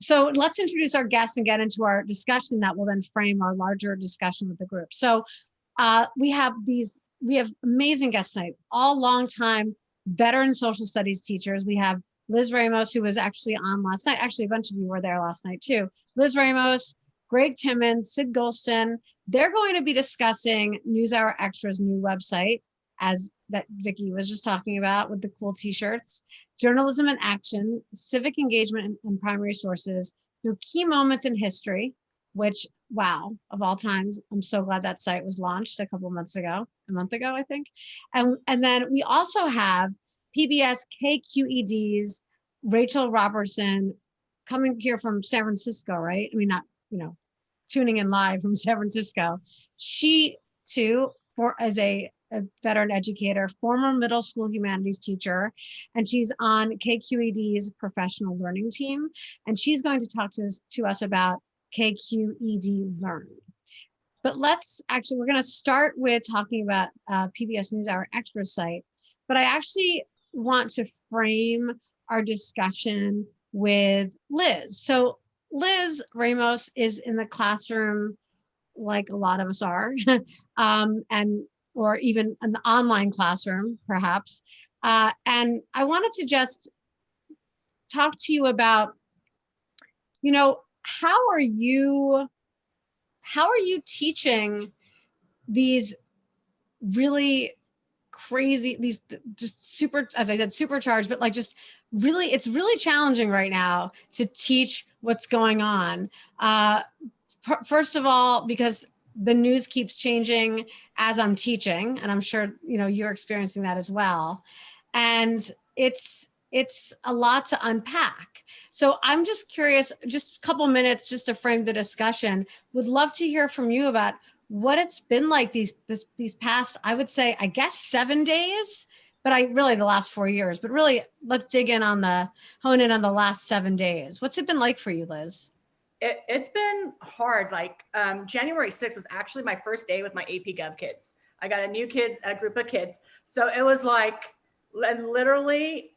So let's introduce our guests and get into our discussion that will then frame our larger discussion with the group. So we have amazing guests tonight, all longtime veteran social studies teachers. We have Liz Ramos, who was actually on last night. Actually, a bunch of you were there last night too. Liz Ramos, Greg Timmons, Sid Golston. They're going to be discussing NewsHour Extra's new website, as that Vicki was just talking about with the cool t-shirts, journalism in action, civic engagement and primary sources through key moments in history, which, wow, of all times, I'm so glad that site was launched a month ago, I think. And then we also have PBS KQED's Rachel Robertson coming here from San Francisco, right? I mean, not, tuning in live from San Francisco. She too, as a veteran educator, former middle school humanities teacher, and she's on KQED's professional learning team. And she's going to talk to us about Kqed Learn. But we're going to start with talking about PBS NewsHour Extra site. But I actually want to frame our discussion with Liz. So Liz Ramos is in the classroom like a lot of us are, or even an online classroom, perhaps. And I wanted to just talk to you about, how are you teaching these really crazy, these just super, as I said, supercharged, but like just really, it's really challenging right now to teach what's going on. First of all, because the news keeps changing as I'm teaching, and I'm sure you're experiencing that as well. And it's a lot to unpack. So I'm just curious, just a couple minutes just to frame the discussion. Would love to hear from you about what it's been like these past, I would say, I guess 7 days, but the last 4 years. But really, let's hone in on the last 7 days. What's it been like for you, Liz? It's been hard. Like January 6th was actually my first day with my AP Gov kids. I got a group of kids. So it was like, literally,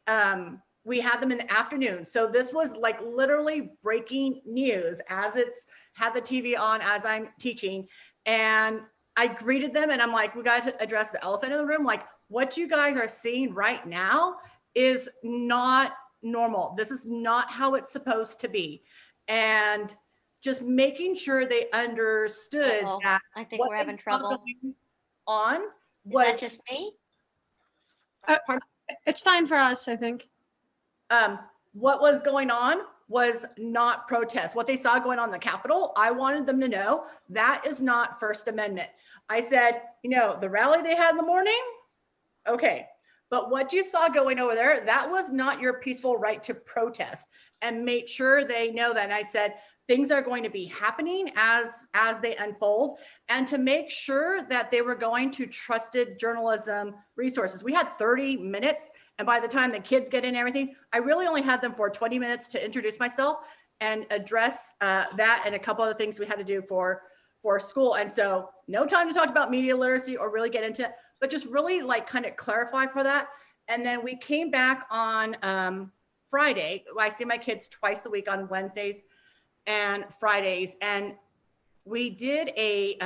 we had them in the afternoon. So this was like literally breaking news as it's had the TV on as I'm teaching. And I greeted them and I'm like, we got to address the elephant in the room. Like, what you guys are seeing right now is not normal. This is not how it's supposed to be. And just making sure they understood that I think we're having trouble. On was that just me? It's fine for us, I think. What was going on was not protest. What they saw going on in the Capitol, I wanted them to know that is not First Amendment. I said, the rally they had in the morning, okay. But what you saw going over there, that was not your peaceful right to protest, and make sure they know that. And I said, things are going to be happening as they unfold, and to make sure that they were going to trusted journalism resources. We had 30 minutes. And by the time the kids get in and everything, I really only had them for 20 minutes to introduce myself and address that and a couple other things we had to do for school. And so no time to talk about media literacy or really get into it, but just really like kind of clarify for that. And then we came back on Friday. I see my kids twice a week on Wednesdays and Fridays. And we did a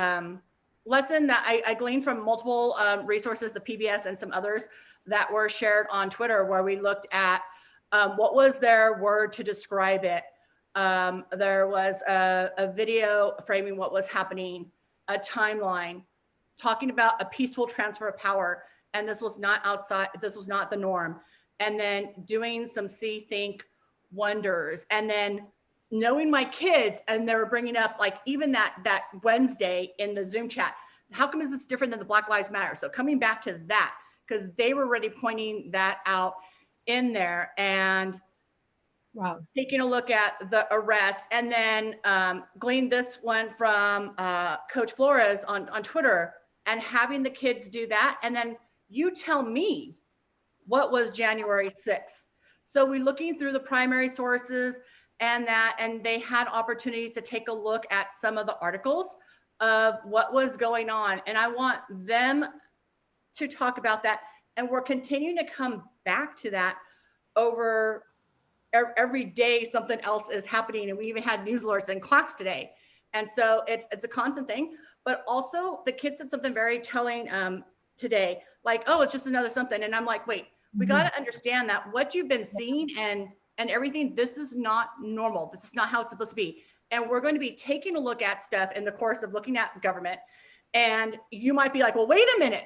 lesson that I gleaned from multiple resources, the PBS and some others that were shared on Twitter, where we looked at what was their word to describe it. There was a video framing what was happening, a timeline, talking about a peaceful transfer of power. And this was not outside, this was not the norm. And then doing some see, think, wonders. And then knowing my kids, and they were bringing up like even that Wednesday in the Zoom chat, how come is this different than the Black Lives Matter? So coming back to that, because they were already pointing that out in there. And wow, taking a look at the arrest, and then gleaned this one from Coach Flores on Twitter, and having the kids do that. And then you tell me what was January 6th. So we're looking through the primary sources and they had opportunities to take a look at some of the articles of what was going on. And I want them to talk about that. And we're continuing to come back to that over every day something else is happening. And we even had news alerts in class today. And so it's a constant thing. But also the kids said something very telling today, like, oh, it's just another something. And I'm like, wait, we got to understand that what you've been seeing and everything, this is not normal. This is not how it's supposed to be. And we're going to be taking a look at stuff in the course of looking at government. And you might be like, well, wait a minute.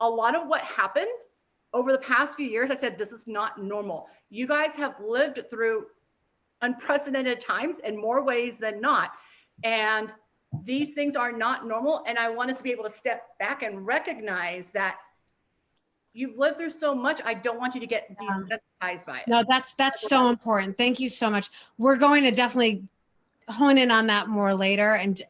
A lot of what happened over the past few years, I said, this is not normal. You guys have lived through unprecedented times in more ways than not. And these things are not normal. And I want us to be able to step back and recognize that you've lived through so much. I don't want you to get desensitized by it. No, that's so important. Thank you so much. We're going to definitely hone in on that more later. And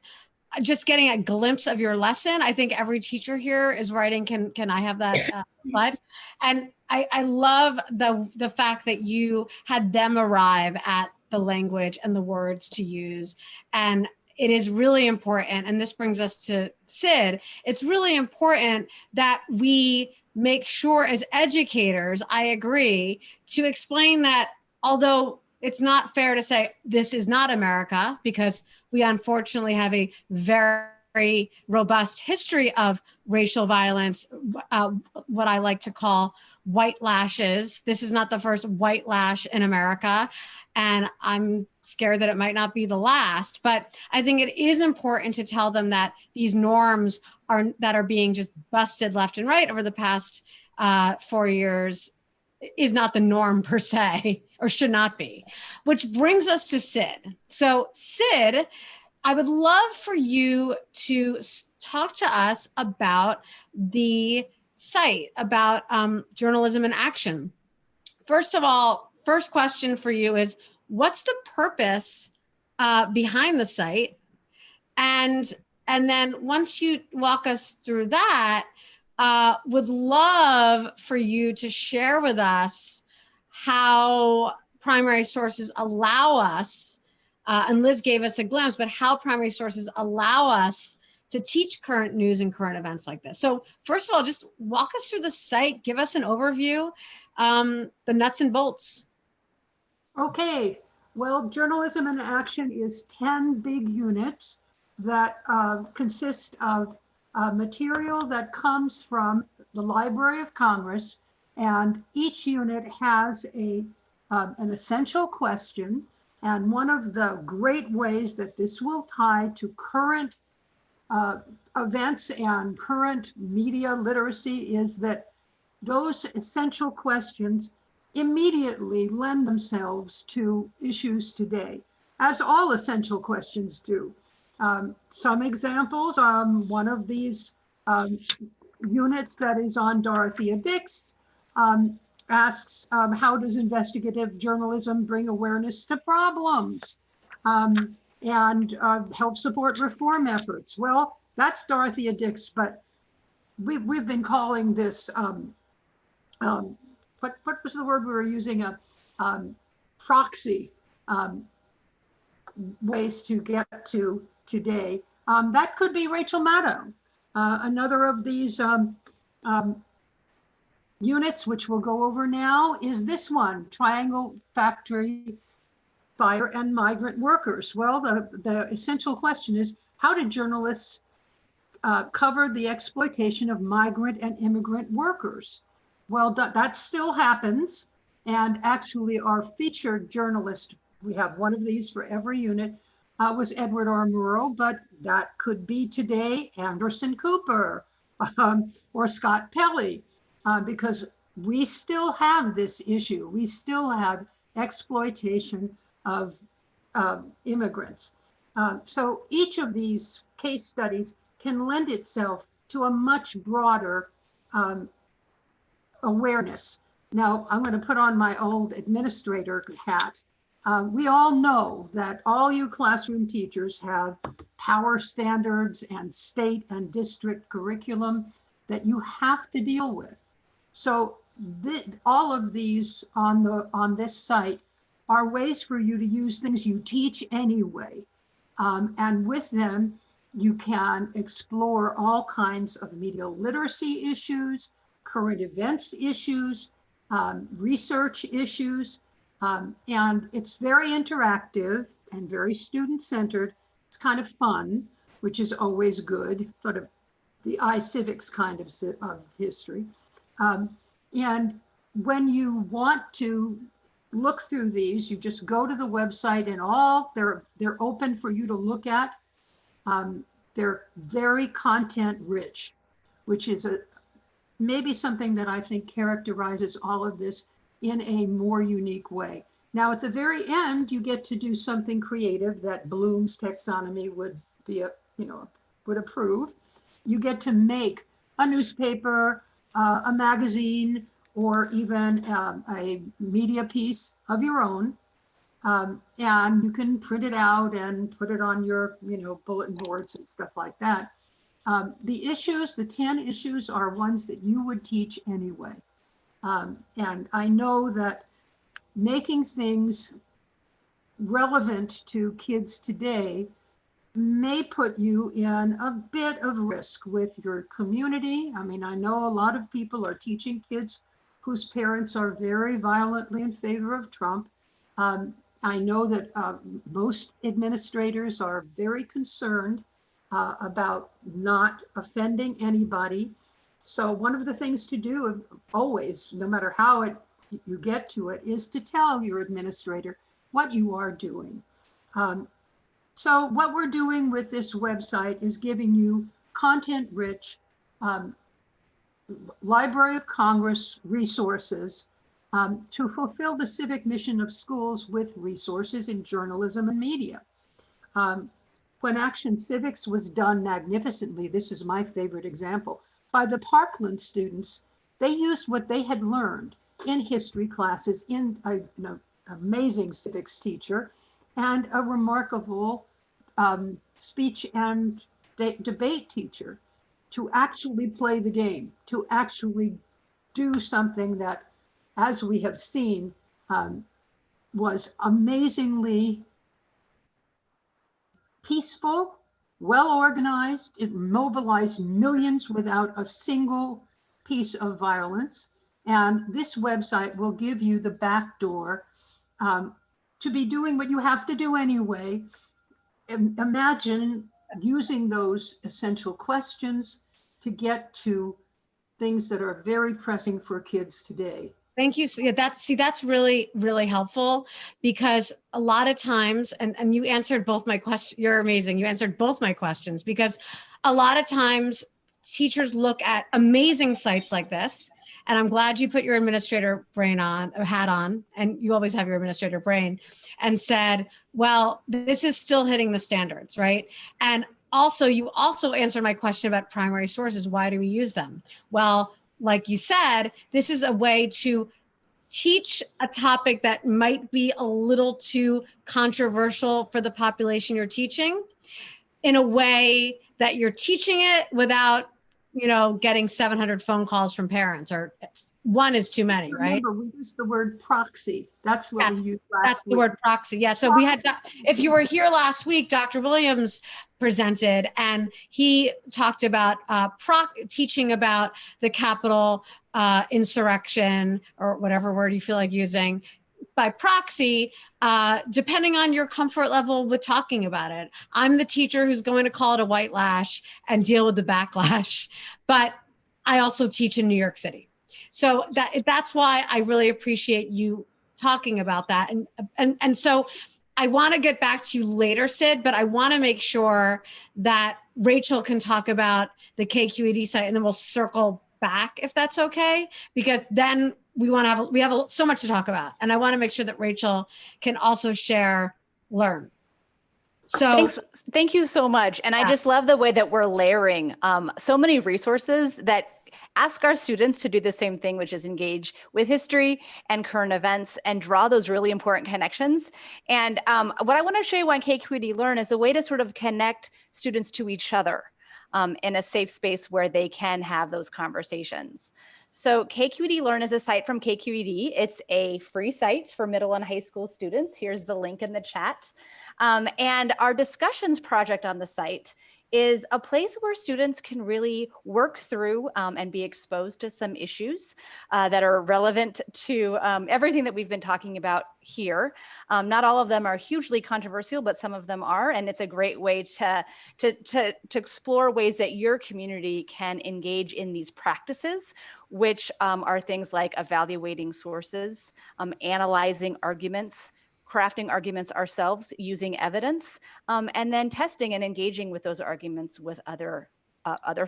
just getting a glimpse of your lesson. I think every teacher here is writing, can I have that slide? And I love the fact that you had them arrive at the language and the words to use. And it is really important, and this brings us to Sid, it's really important that we make sure as educators, I agree, to explain that although it's not fair to say this is not America, because we unfortunately have a very robust history of racial violence, what I like to call white lashes. This is not the first white lash in America, and I'm scared that it might not be the last. But I think it is important to tell them that these norms that are being just busted left and right over the past 4 years is not the norm per se, or should not be. Which brings us to Sid. So Sid, I would love for you to talk to us about the site, about journalism in action. First of all, first question for you is, what's the purpose behind the site? And then once you walk us through that, would love for you to share with us how primary sources allow us, and Liz gave us a glimpse, but how primary sources allow us to teach current news and current events like this. So first of all, just walk us through the site, give us an overview, the nuts and bolts. Okay, well, Journalism in Action is 10 big units that consist of material that comes from the Library of Congress, and each unit has an essential question. And one of the great ways that this will tie to current events and current media literacy is that those essential questions immediately lend themselves to issues today, as all essential questions do. Some examples, one of these units that is on Dorothea Dix asks, how does investigative journalism bring awareness to problems and help support reform efforts? Well, that's Dorothea Dix, but we've been calling this, what was the word we were using, proxy ways to get to today. That could be Rachel Maddow. Another of these units, which we'll go over now, is this one, Triangle Factory Fire and Migrant Workers. Well, the essential question is, how did journalists cover the exploitation of migrant and immigrant workers? Well, that still happens. And actually our featured journalist, we have one of these for every unit, was Edward R. Murrow, but that could be today Anderson Cooper or Scott Pelley, because we still have this issue. We still have exploitation of immigrants. So each of these case studies can lend itself to a much broader awareness. Now, I'm going to put on my old administrator hat. We all know that all you classroom teachers have power standards and state and district curriculum that you have to deal with. So all of these on this site are ways for you to use things you teach anyway. And with them, you can explore all kinds of media literacy issues, current events issues, research issues. And it's very interactive and very student-centered. It's kind of fun, which is always good, sort of the iCivics kind of history. And when you want to look through these, you just go to the website and they're open for you to look at. They're very content rich, which is maybe something that I think characterizes all of this in a more unique way. Now, at the very end, you get to do something creative that Bloom's taxonomy would approve. You get to make a newspaper, a magazine, or even a media piece of your own. And you can print it out and put it on your, bulletin boards and stuff like that. The 10 issues are ones that you would teach anyway. And I know that making things relevant to kids today may put you in a bit of risk with your community. I mean, I know a lot of people are teaching kids whose parents are very violently in favor of Trump. I know that most administrators are very concerned about not offending anybody. So one of the things to do always, no matter how you get to it, is to tell your administrator what you are doing. So what we're doing with this website is giving you content-rich Library of Congress resources to fulfill the civic mission of schools with resources in journalism and media. When Action Civics was done magnificently, this is my favorite example, by the Parkland students, they used what they had learned in history classes, in an amazing civics teacher, and a remarkable speech and debate teacher to actually play the game, to actually do something that, as we have seen, was amazingly peaceful, well organized. It mobilized millions without a single piece of violence. And this website will give you the back door to be doing what you have to do anyway. Imagine using those essential questions to get to things that are very pressing for kids today. Thank you. Yeah, that's really, really helpful, because a lot of times, and you answered both my questions. You're amazing. You answered both my questions, because a lot of times teachers look at amazing sites like this, and I'm glad you put your administrator hat on, and you always have your administrator brain, and said, well, this is still hitting the standards, right? And also, you also answered my question about primary sources. Why do we use them? Well, like you said, this is a way to teach a topic that might be a little too controversial for the population you're teaching, in a way that you're teaching it without, getting 700 phone calls from parents, or one is too many, right? Remember, we used the word proxy. That's what we used last week. That's the word proxy. Yeah. So we had, if you were here last week, Dr. Williams presented, and he talked about teaching about the Capitol insurrection, or whatever word you feel like using, by proxy, depending on your comfort level with talking about it. I'm the teacher who's going to call it a white lash and deal with the backlash, but I also teach in New York City. So that's why I really appreciate you talking about that. And so I want to get back to you later, Sid, but I want to make sure that Rachel can talk about the KQED site, and then we'll circle back, if that's okay, because then we have so much to talk about, and I want to make sure that Rachel can also share Learn. So thank you so much. And I just love the way that we're layering so many resources that ask our students to do the same thing, which is engage with history and current events and draw those really important connections. And what I want to show you on Kqed Learn is a way to sort of connect students to each other in a safe space where they can have those conversations. So Kqed Learn is a site from KQED. It's a free site for middle and high school students. Here's the link in the chat. And our discussions project on the site is a place where students can really work through and be exposed to some issues that are relevant to everything that we've been talking about here. Not all of them are hugely controversial, but some of them are, and it's a great way to explore ways that your community can engage in these practices, which are things like evaluating sources, analyzing arguments, crafting arguments ourselves using evidence, and then testing and engaging with those arguments with other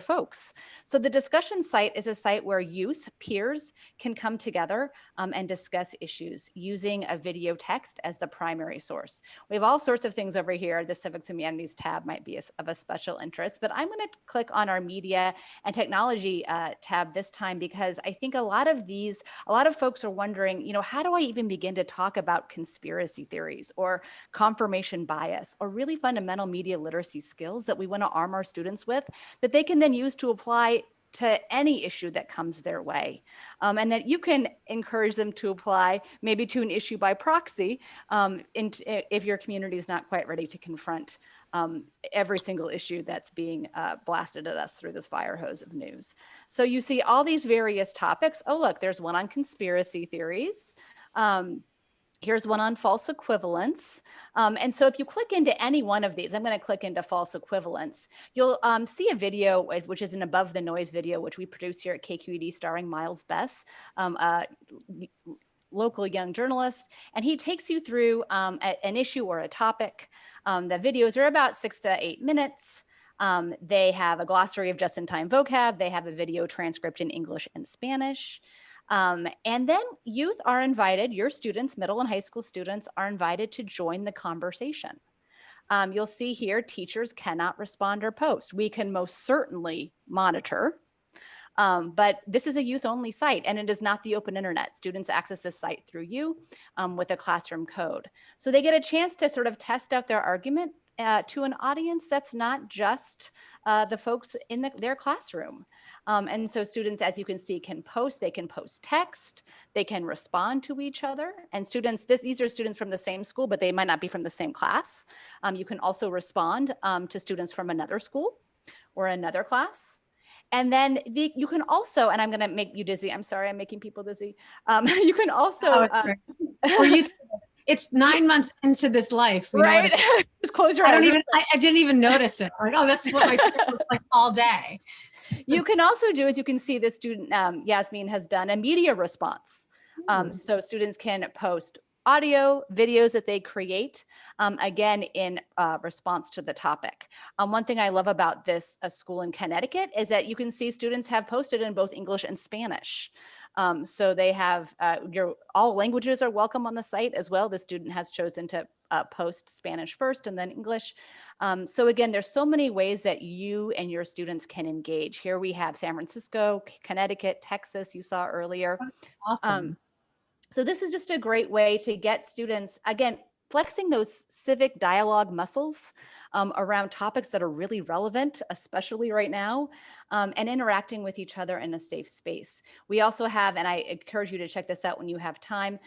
folks. So the discussion site is a site where youth, peers can come together and discuss issues using a video text as the primary source. We have all sorts of things over here. The Civics and Humanities tab might be of a special interest, but I'm going to click on our media and technology tab this time because I think a lot of folks are wondering, you know, how do I even begin to talk about conspiracy theories or confirmation bias or really fundamental media literacy skills that we want to arm our students with, that they can then use to apply to any issue that comes their way. And that you can encourage them to apply maybe to an issue by proxy if your community is not quite ready to confront every single issue that's being blasted at us through this fire hose of news. So you see all these various topics. Oh, look, there's one on conspiracy theories. Here's one on false equivalence. And so if you click into any one of these, I'm going to click into false equivalence, you'll see a video, which is an Above the Noise video, which we produce here at KQED starring Miles Bess, a local young journalist. And he takes you through an issue or a topic. The videos are about 6 to 8 minutes. They have a glossary of just-in-time vocab. They have a video transcript in English and Spanish. And then youth are invited, your students, middle and high school students are invited to join the conversation. You'll see here, teachers cannot respond or post. We can most certainly monitor, but this is a youth-only site and it is not the open internet. Students access this site through you with a classroom code. So they get a chance to sort of test out their argument to an audience that's not just the folks in their classroom. And so students, as you can see, they can post text, they can respond to each other. And students, these are students from the same school, but they might not be from the same class. You can also respond to students from another school or another class. And then you can also, and I'm going to make you dizzy. I'm sorry, I'm making people dizzy. You can also, it's 9 months into this life, right? Just close your eyes. I didn't even notice it. Like, oh, that's what my script looks like all day. You can also do, as you can see, this student, Yasmin, has done a media response. So students can post audio, videos that they create, again, in response to the topic. One thing I love about this school in Connecticut is that you can see students have posted in both English and Spanish. So they have, all languages are welcome on the site as well. The student has chosen to post Spanish first and then English. So again, there's so many ways that you and your students can engage. Here we have San Francisco, Connecticut, Texas, you saw earlier. Awesome. So this is just a great way to get students, again, flexing those civic dialogue muscles around topics that are really relevant, especially right now, and interacting with each other in a safe space. We also have, and I encourage you to check this out when you have time,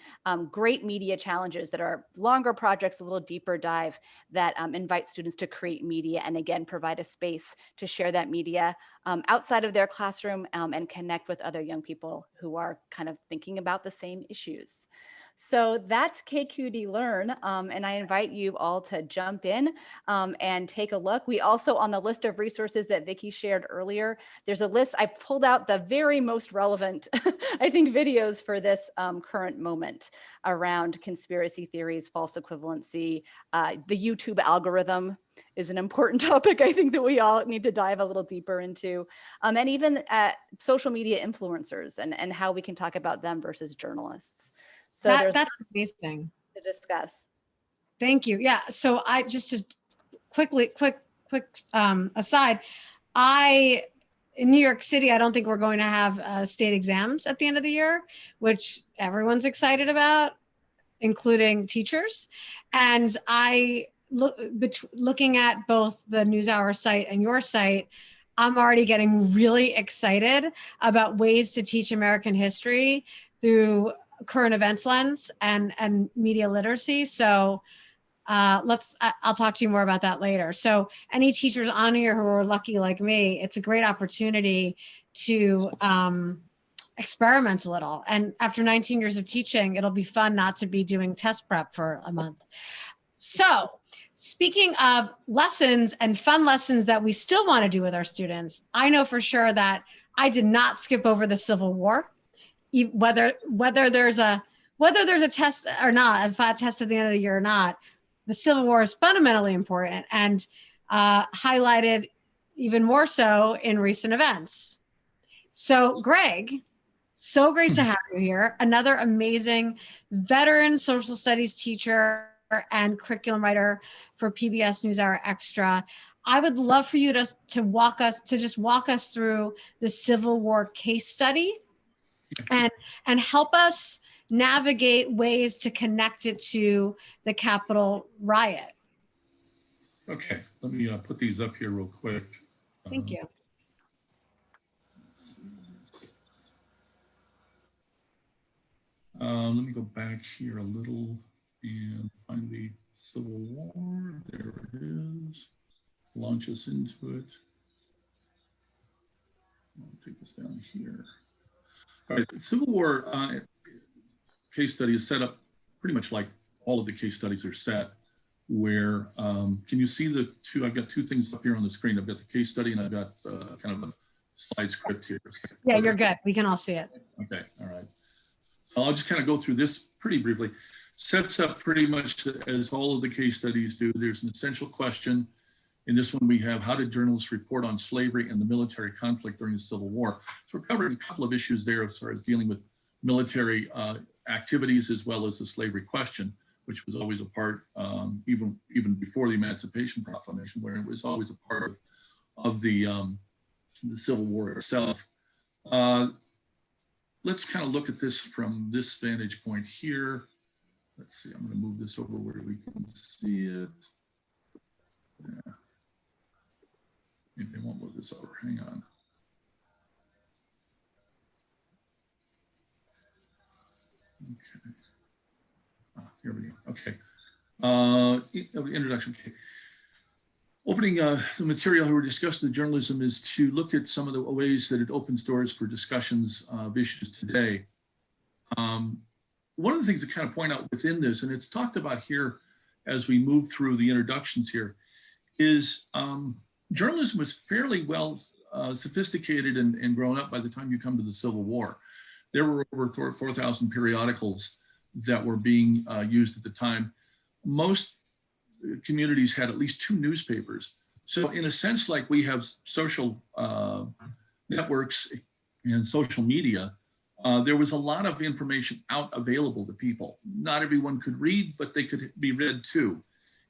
great media challenges that are longer projects, a little deeper dive that invite students to create media and again, provide a space to share that media outside of their classroom and connect with other young people who are kind of thinking about the same issues. So that's Kqed Learn, and I invite you all to jump in and take a look. We also, on the list of resources that Vicki shared earlier, there's a list. I pulled out the very most relevant, I think, videos for this current moment around conspiracy theories, false equivalency. The YouTube algorithm is an important topic, I think, that we all need to dive a little deeper into. And even social media influencers and how we can talk about them versus journalists. So that's amazing to discuss. Thank you. Yeah. So I just quick aside, in New York City, I don't think we're going to have state exams at the end of the year, which everyone's excited about, including teachers. And looking at both the NewsHour site and your site, I'm already getting really excited about ways to teach American history through current events lens and media literacy. So I'll talk to you more about that later. So any teachers on here who are lucky like me, it's a great opportunity to experiment a little. And after 19 years of teaching, it'll be fun not to be doing test prep for a month. So speaking of lessons and fun lessons that we still want to do with our students, I know for sure that I did not skip over the Civil War, whether there's a test or not, if I test at the end of the year or not. The Civil War is fundamentally important and highlighted even more so in recent events. So Greg, so great to have you here. Another amazing veteran social studies teacher and curriculum writer for PBS NewsHour Extra. I would love for you to just walk us through the Civil War case study and help us navigate ways to connect it to the Capitol riot. Okay, let me put these up here real quick. Thank you. Let me go back here a little and find the Civil War. There it is. Launch us into it. I'll take this down here. All right, the Civil War case study is set up pretty much like all of the case studies are set, where, can you see the two? I've got two things up here on the screen. I've got the case study and I've got kind of a slide script here. Yeah, you're good. We can all see it. Okay, all right. So I'll just kind of go through this pretty briefly. Sets up pretty much as all of the case studies do. There's an essential question. In this one, we have, how did journalists report on slavery and the military conflict during the Civil War? So we're covering a couple of issues there as far as dealing with military activities as well as the slavery question, which was always a part, even before the Emancipation Proclamation, where it was always a part of the Civil War itself. Let's kind of look at this from this vantage point here. Let's see, I'm going to move this over where we can see it. Yeah. Maybe I won't move this over. Hang on. Okay. Here we go. Okay. Introduction. Okay. Opening the material we're discussing in journalism is to look at some of the ways that it opens doors for discussions of issues today. One of the things to kind of point out within this, and it's talked about here as we move through the introductions here, is journalism was fairly well sophisticated and grown up by the time you come to the Civil War. There were over 4,000 periodicals that were being used at the time. Most communities had at least 2 newspapers. So in a sense, like we have social networks and social media, there was a lot of information out available to people. Not everyone could read, but they could be read too.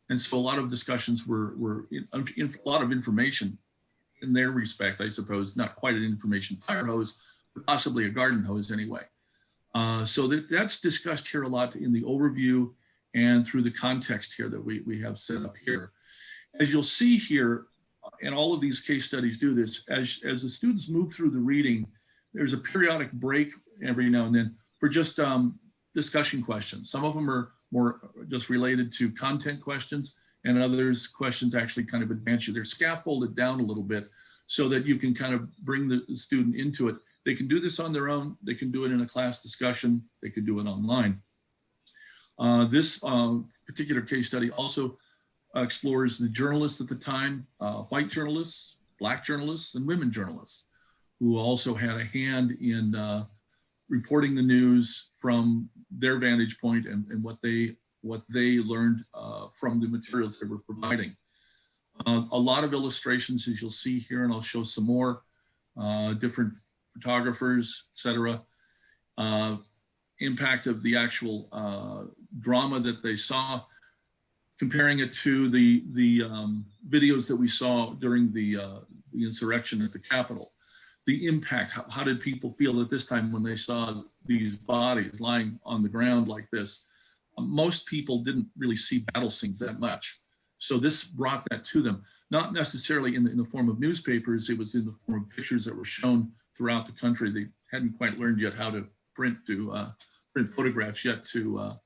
And so a lot of discussions were a lot of information in their respect, I suppose, not quite an information fire hose, but possibly a garden hose anyway. So that's discussed here a lot in the overview and through the context here that we have set up here. As you'll see here, and all of these case studies do this, as the students move through the reading, there's a periodic break every now and then for just discussion questions. Some of them are more just related to content questions, and others questions actually kind of advance you. They're scaffolded down a little bit so that you can kind of bring the student into it. They can do this on their own. They can do it in a class discussion. They could do it online. This particular case study also explores the journalists at the time, white journalists, Black journalists, and women journalists, who also had a hand in reporting the news from their vantage point and what they learned from the materials they were providing. A lot of illustrations, as you'll see here, and I'll show some more, different photographers, etc. Impact of the actual drama that they saw, comparing it to the videos that we saw during the insurrection at the Capitol. The impact, how did people feel at this time when they saw these bodies lying on the ground like this? Most people didn't really see battle scenes that much. So this brought that to them, not necessarily in the form of newspapers, it was in the form of pictures that were shown throughout the country. They hadn't quite learned yet how to print photographs yet to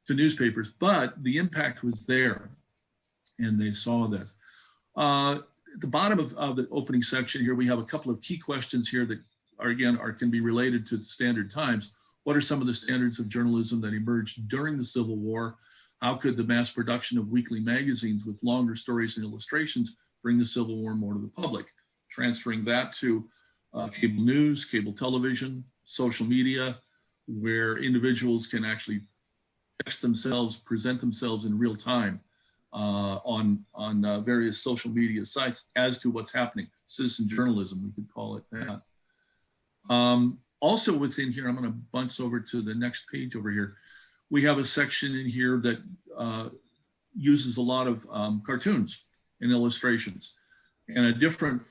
to newspapers, but the impact was there, and they saw this. At the bottom of the opening section here, we have a couple of key questions here that can be related to the standard times. What are some of the standards of journalism that emerged during the Civil War? How could the mass production of weekly magazines with longer stories and illustrations bring the Civil War more to the public? Transferring that to cable news, cable television, social media, where individuals can actually text themselves, present themselves in real time on various social media sites as to what's happening. Citizen journalism, we could call it that. Also within here, I'm going to bunch over to the next page over here. We have a section in here that uses a lot of cartoons and illustrations and a different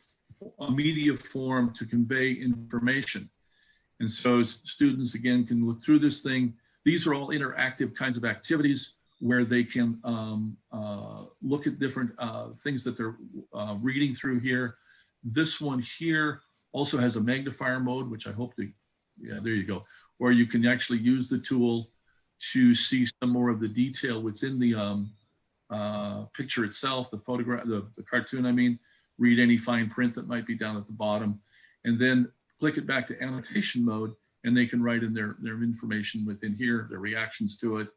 media form to convey information. And so students, again, can look through this thing. These are all interactive kinds of activities where they can look at different things that they're reading through here. This one here also has a magnifier mode, which I hope to, yeah, there you go, where you can actually use the tool to see some more of the detail within the picture itself, the photograph, the cartoon, I mean, read any fine print that might be down at the bottom, and then click it back to annotation mode, and they can write in their information within here, their reactions to it,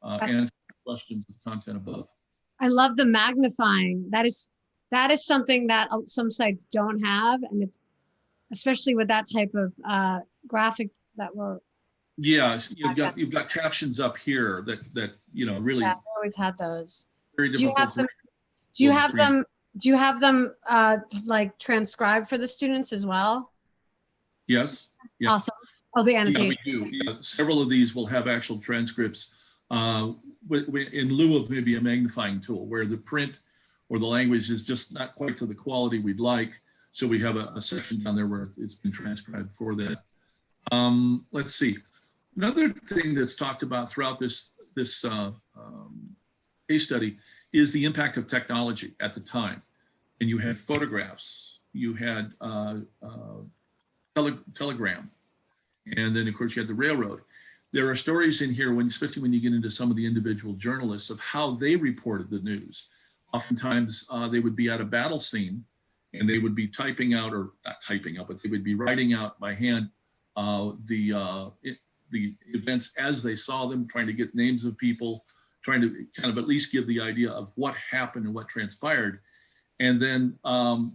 answer questions of the content above. I love the magnifying. That is something that some sites don't have, and it's especially with that type of graphics that were. Yeah, you've got captions up here that you know really. Yeah, I always had those. Very Do you difficult. Do you have them like transcribed for the students as well? Yes. Yeah. Awesome. Oh, the annotation. Yeah, we do. Yeah, several of these will have actual transcripts in lieu of maybe a magnifying tool, where the print or the language is just not quite to the quality we'd like. So we have a section down there where it's been transcribed for that. Let's see. Another thing that's talked about throughout this case study is the impact of technology at the time. And you had photographs, you had telegram, and then of course you had the railroad. There are stories in here, especially when you get into some of the individual journalists, of how they reported the news. Oftentimes they would be at a battle scene and they would be typing out, or not typing out, but they would be writing out by hand the events as they saw them, trying to get names of people, trying to kind of at least give the idea of what happened and what transpired. And then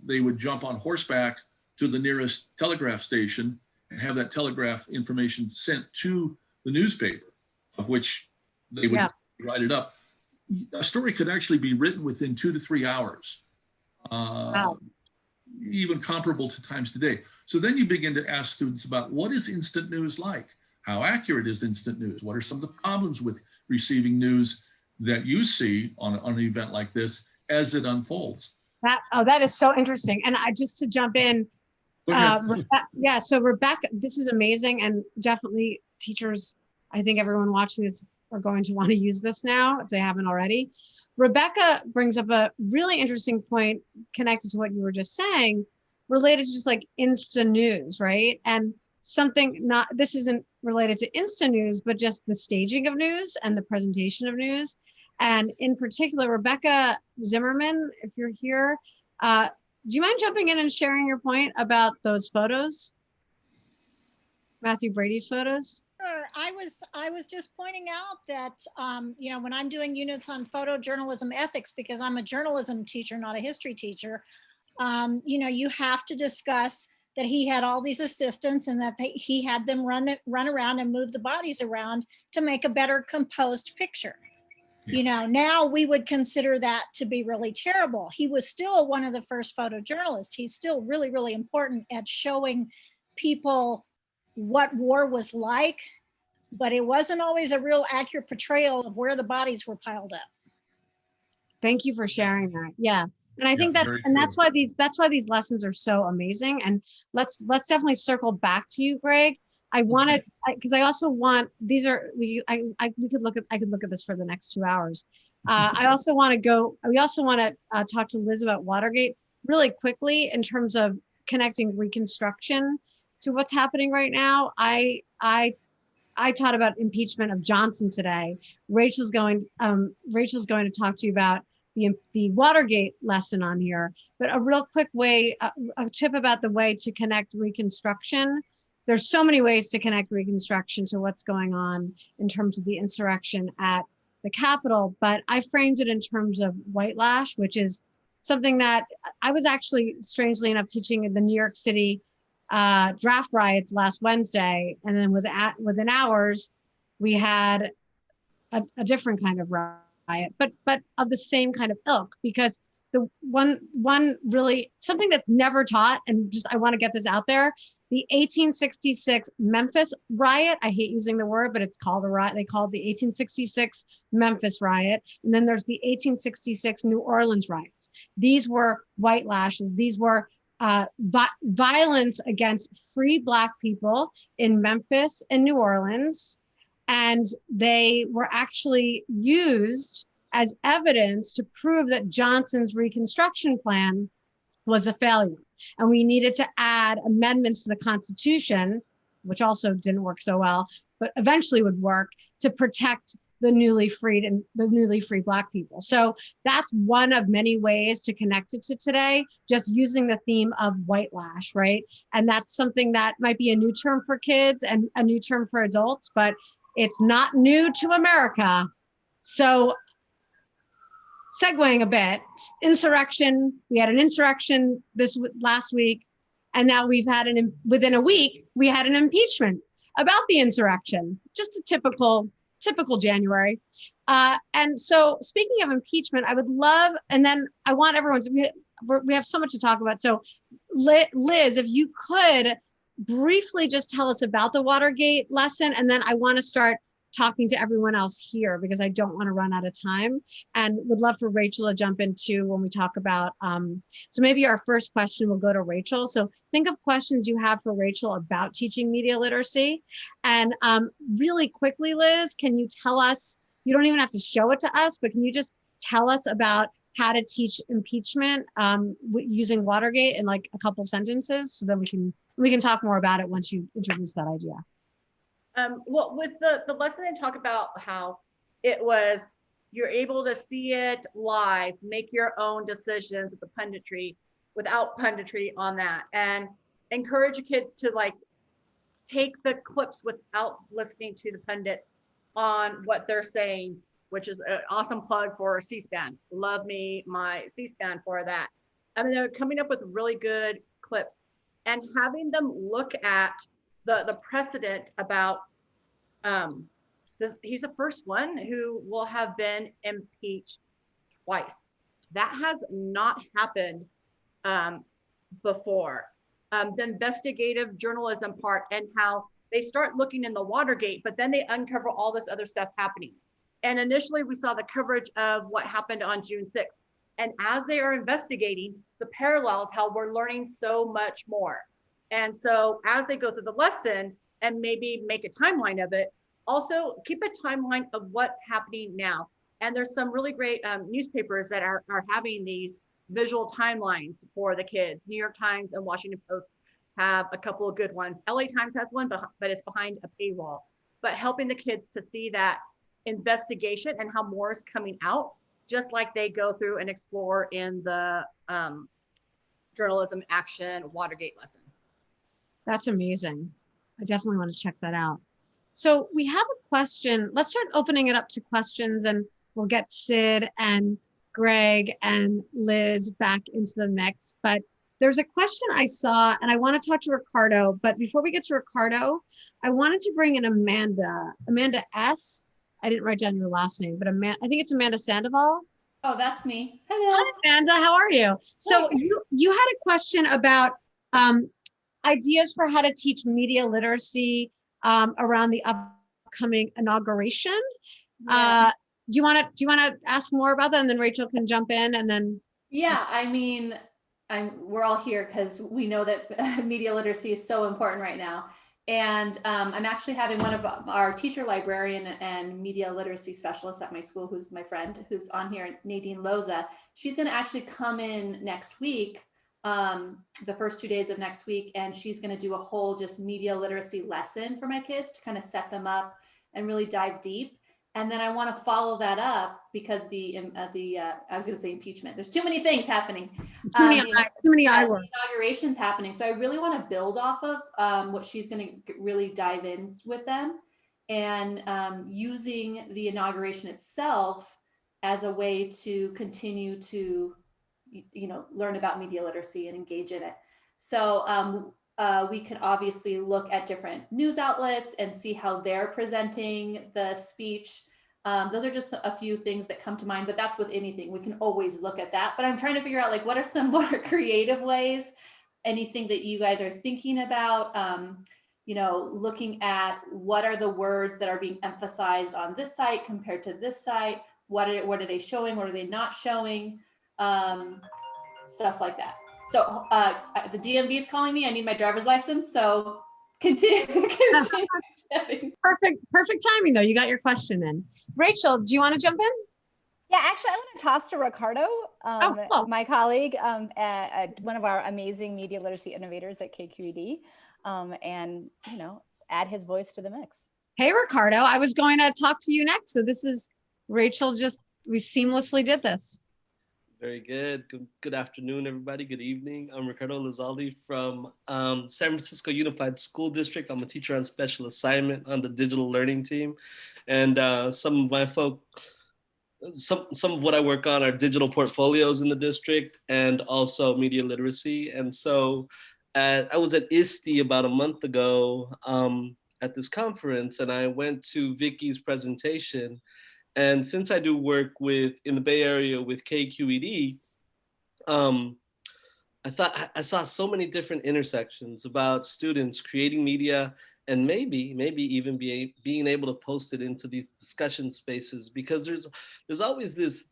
they would jump on horseback to the nearest telegraph station and have that telegraph information sent to the newspaper, of which they would write it up. A story could actually be written within 2 to 3 hours, even comparable to times today. So then you begin to ask students about, what is instant news like? How accurate is instant news? What are some of the problems with receiving news that you see on an event like this as it unfolds? That is so interesting. And just to jump in, so Rebecca, this is amazing, and definitely teachers, I think everyone watching this are going to want to use this now if they haven't already. Rebecca brings up a really interesting point connected to what you were just saying, related to just like Insta news, right? And this isn't related to Insta news, but just the staging of news and the presentation of news. And in particular, Rebecca Zimmerman, if you're here, do you mind jumping in and sharing your point about those photos? Matthew Brady's photos? Sure. I was just pointing out that, when I'm doing units on photojournalism ethics, because I'm a journalism teacher, not a history teacher, you have to discuss that he had all these assistants and that he had them run around and move the bodies around to make a better composed picture. Now we would consider that to be really terrible. He was still one of the first photojournalists. He's still really, really important at showing people what war was like, but it wasn't always a real accurate portrayal of where the bodies were piled up. Thank you for sharing that. Yeah. And I think that's why these lessons are so amazing. And let's definitely circle back to you, Greg. I wanted, because I also want, I could look at this for the next 2 hours. we also want to talk to Liz about Watergate really quickly in terms of connecting Reconstruction to what's happening right now. I I taught about impeachment of Johnson today. Rachel's going to talk to you about the Watergate lesson on here. But a real quick way, a tip about the way to connect Reconstruction. There's so many ways to connect Reconstruction to what's going on in terms of the insurrection at the Capitol, but I framed it in terms of white lash, which is something that I was actually, strangely enough, teaching in the New York City draft riots last Wednesday. And then within hours, we had a different kind of riot, but of the same kind of ilk, because the one really, something that's never taught, and just I want to get this out there, the 1866 Memphis Riot, I hate using the word, but it's called a riot. They call it the 1866 Memphis Riot. And then there's the 1866 New Orleans riots. These were white lashes. These were violence against free Black people in Memphis and New Orleans. And they were actually used as evidence to prove that Johnson's Reconstruction plan was a failure. And we needed to add amendments to the Constitution, which also didn't work so well, but eventually would work, to protect the newly freed and the newly free Black people. So that's one of many ways to connect it to today, just using the theme of white lash, right? And that's something that might be a new term for kids and a new term for adults, but it's not new to America. So segueing a bit, insurrection, we had an insurrection last week, and now we've had within a week, we had an impeachment about the insurrection, just a typical January. And so speaking of impeachment, I would love, and then I want everyone to, we have so much to talk about. So Liz, if you could briefly just tell us about the Watergate lesson, and then I want to start talking to everyone else here because I don't want to run out of time, and would love for Rachel to jump in too when we talk about, so maybe our first question will go to Rachel. So think of questions you have for Rachel about teaching media literacy. And really quickly, Liz, can you tell us, you don't even have to show it to us, but can you just tell us about how to teach impeachment using Watergate in like a couple sentences, so then we can talk more about it once you introduce that idea. Well, with the lesson, I talk about how it was, you're able to see it live, make your own decisions with the punditry, without punditry on that, and encourage kids to like take the clips without listening to the pundits on what they're saying, which is an awesome plug for C-SPAN. Love me my C-SPAN for that. I mean, they're coming up with really good clips and having them look at the precedent about he's the first one who will have been impeached twice. That has not happened before. The investigative journalism part, and how they start looking in the Watergate, but then they uncover all this other stuff happening. And initially we saw the coverage of what happened on June 6th. And as they are investigating the parallels, how we're learning so much more. And so as they go through the lesson and maybe make a timeline of it, also keep a timeline of what's happening now. And there's some really great newspapers that are having these visual timelines for the kids. New York Times and Washington Post have a couple of good ones. LA Times has one, but it's behind a paywall. But helping the kids to see that investigation and how more is coming out, just like they go through and explore in the journalism action Watergate lesson. That's amazing. I definitely want to check that out. So we have a question. Let's start opening it up to questions, and we'll get Sid and Greg and Liz back into the mix. But there's a question I saw, and I want to talk to Ricardo. But before we get to Ricardo, I wanted to bring in Amanda S. I didn't write down your last name, but I think it's Amanda Sandoval. Oh, that's me. Hello. Hi, Amanda. How are you? So you had a question about ideas for how to teach media literacy around the upcoming inauguration. Yeah. Do you want to ask more about that, and then Rachel can jump in, and then? Yeah, I mean, we're all here because we know that media literacy is so important right now. And I'm actually having one of our teacher librarian and media literacy specialists at my school, who's my friend, who's on here, Nadine Loza. She's going to actually come in next week the first 2 days of next week, and she's going to do a whole just media literacy lesson for my kids to kind of set them up and really dive deep. And then I want to follow that up because I was going to say impeachment. There's too many things happening. Too many I The words. inauguration's happening. So I really want to build off of what she's going to really dive in with them, and using the inauguration itself as a way to continue to, learn about media literacy and engage in it. So we can obviously look at different news outlets and see how they're presenting the speech. Those are just a few things that come to mind, but that's with anything. We can always look at that, but I'm trying to figure out, like, what are some more creative ways, anything that you guys are thinking about, looking at what are the words that are being emphasized on this site compared to this site. What are they showing? What are they not showing? Stuff like that. So the DMV is calling me. I need my driver's license. So continue. Perfect timing though. You got your question in. Rachel, do you want to jump in? Yeah, actually, I want to toss to Ricardo, cool. my colleague, one of our amazing media literacy innovators at Kqed, and add his voice to the mix. Hey, Ricardo, I was going to talk to you next. So this is Rachel. We seamlessly did this. Very good. Good afternoon, everybody. Good evening. I'm Ricardo Lizaldi from San Francisco Unified School District. I'm a teacher on special assignment on the digital learning team. And some of my some of what I work on are digital portfolios in the district and also media literacy. And so I was at ISTE about a month ago at this conference, and I went to Vicky's presentation. And since I do work in the Bay Area with Kqed, I saw so many different intersections about students creating media and maybe even being able to post it into these discussion spaces, because there's always this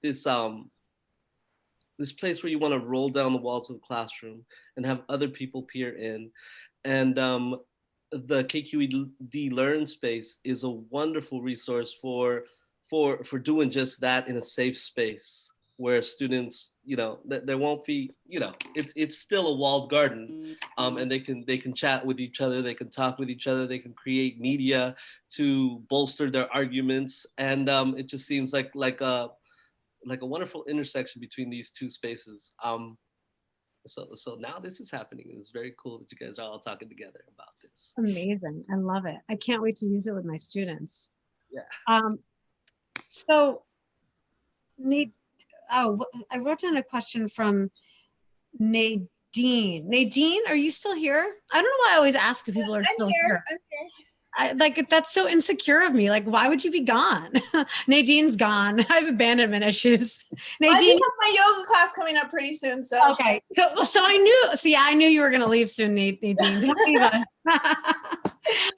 place where you want to roll down the walls of the classroom and have other people peer in. And the Kqed Learn space is a wonderful resource for doing just that in a safe space where students, there won't be, it's still a walled garden, and they can chat with each other, they can talk with each other, they can create media to bolster their arguments, and it just seems like a wonderful intersection between these two spaces. So now this is happening, and it's very cool that you guys are all talking together about this. Amazing. I love it. I can't wait to use it with my students. Yeah. So I wrote down a question from Nadine. Nadine, are you still here? I don't know why I always ask if people are still here. I'm here. That's so insecure of me. Like, why would you be gone? Nadine's gone. I have abandonment issues. Nadine, Nadine, I do have my yoga class coming up pretty soon. So okay. So I knew. See, I knew you were going to leave soon, Nadine. Don't leave us.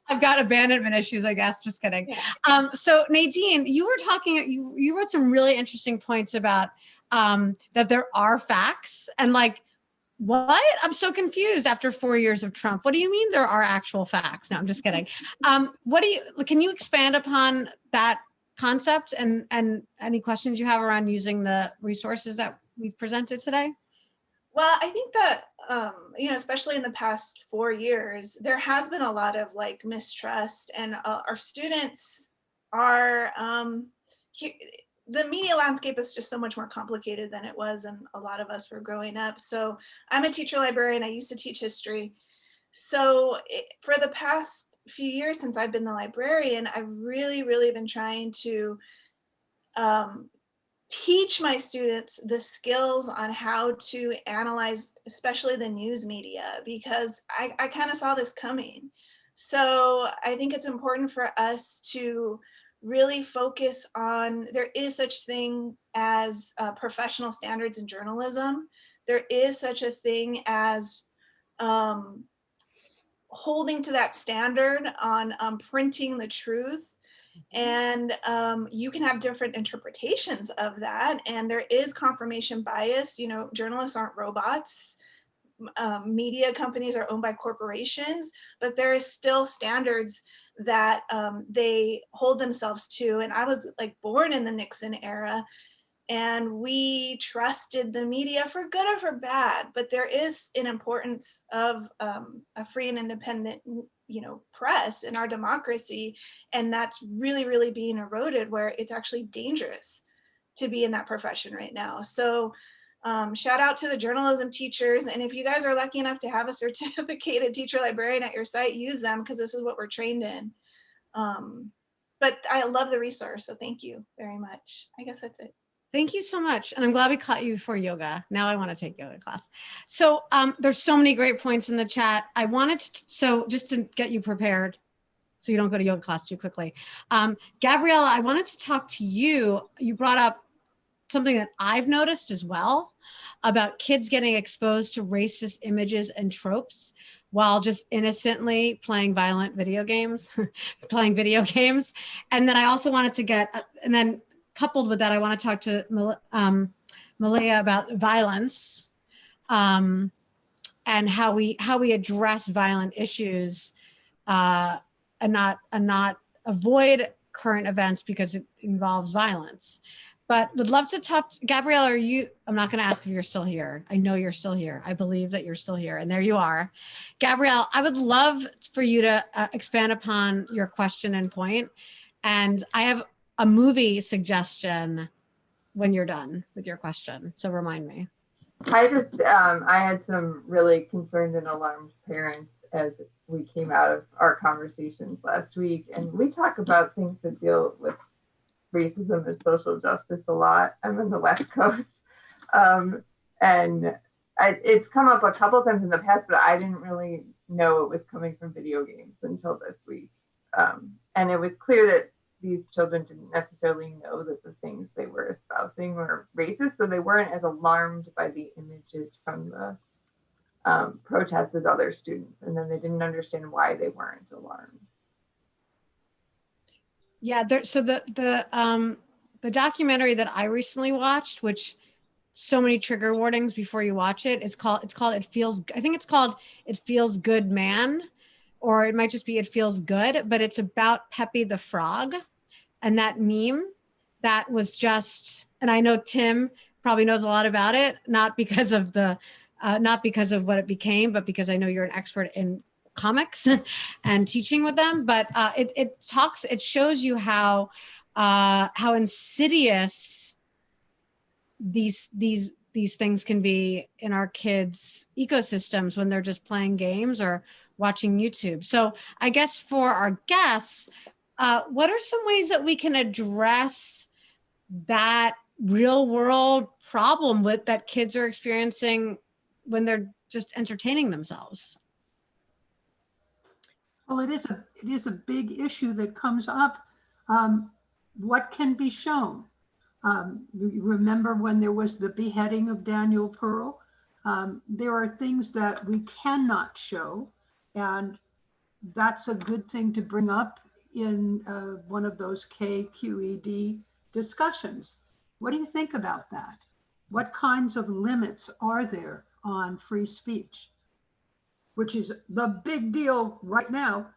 I've got abandonment issues, I guess. Just kidding. Yeah. So Nadine, you were talking. You wrote some really interesting points about that there are facts, and like, what? I'm so confused after 4 years of Trump. What do you mean there are actual facts? No, I'm just kidding. Can you expand upon that concept and any questions you have around using the resources that we've presented today? Well, I think that, especially in the past 4 years, there has been a lot of like mistrust, and our students are, the media landscape is just so much more complicated than it was, and a lot of us were growing up. So I'm a teacher librarian. I used to teach history. So for the past few years since I've been the librarian, I've really, really been trying to teach my students the skills on how to analyze, especially the news media, because I kind of saw this coming. So I think it's important for us to really focus on, there is such thing as professional standards in journalism. There is such a thing as holding to that standard on printing the truth. And you can have different interpretations of that. And there is confirmation bias. Journalists aren't robots. Media companies are owned by corporations, but there is still standards that they hold themselves to. And I was like born in the Nixon era. and we trusted the media for good or for bad, but there is an importance of a free and independent, press in our democracy, and that's really, really being eroded, where it's actually dangerous to be in that profession right now. So shout out to the journalism teachers, and if you guys are lucky enough to have a certificated teacher librarian at your site, use them, because this is what we're trained in. But I love the resource, so thank you very much. I guess that's it. Thank you so much. And I'm glad we caught you for yoga. Now I want to take yoga class. So there's so many great points in the chat. I wanted to, so just to get you prepared so you don't go to yoga class too quickly. Gabriella, I wanted to talk to you. You brought up something that I've noticed as well about kids getting exposed to racist images and tropes while just innocently playing violent video games, playing video games. And then I also wanted to get, and then coupled with that, I want to talk to Malia about violence and how we address violent issues and not avoid current events because it involves violence. But would love to talk to Gabrielle. I'm not going to ask if you're still here. I know you're still here. I believe that you're still here, and there you are. Gabrielle, I would love for you to expand upon your question and point. And I have a movie suggestion when you're done with your question. So remind me. I had some really concerned and alarmed parents as we came out of our conversations last week. And we talk about things that deal with racism and social justice a lot. I'm in the West Coast. And it's come up a couple times in the past, but I didn't really know it was coming from video games until this week. And it was clear that these children didn't necessarily know that the things they were espousing were racist, so they weren't as alarmed by the images from the protests as other students, and then they didn't understand why they weren't alarmed. Yeah, so the documentary that I recently watched, which so many trigger warnings before you watch it, it's called It Feels Good Man, or it might just be It Feels Good, but it's about Pepe the Frog and that meme that was just, and I know Tim probably knows a lot about it, not because of what it became, but because I know you're an expert in comics and teaching with them. But it shows you how insidious these things can be in our kids' ecosystems when they're just playing games or watching YouTube. So I guess for our guests, what are some ways that we can address that real world problem that kids are experiencing when they're just entertaining themselves? Well, it is a big issue that comes up. What can be shown? You remember when there was the beheading of Daniel Pearl? There are things that we cannot show, and that's a good thing to bring up in one of those Kqed discussions. What do you think about that? What kinds of limits are there on free speech? Which is the big deal right now.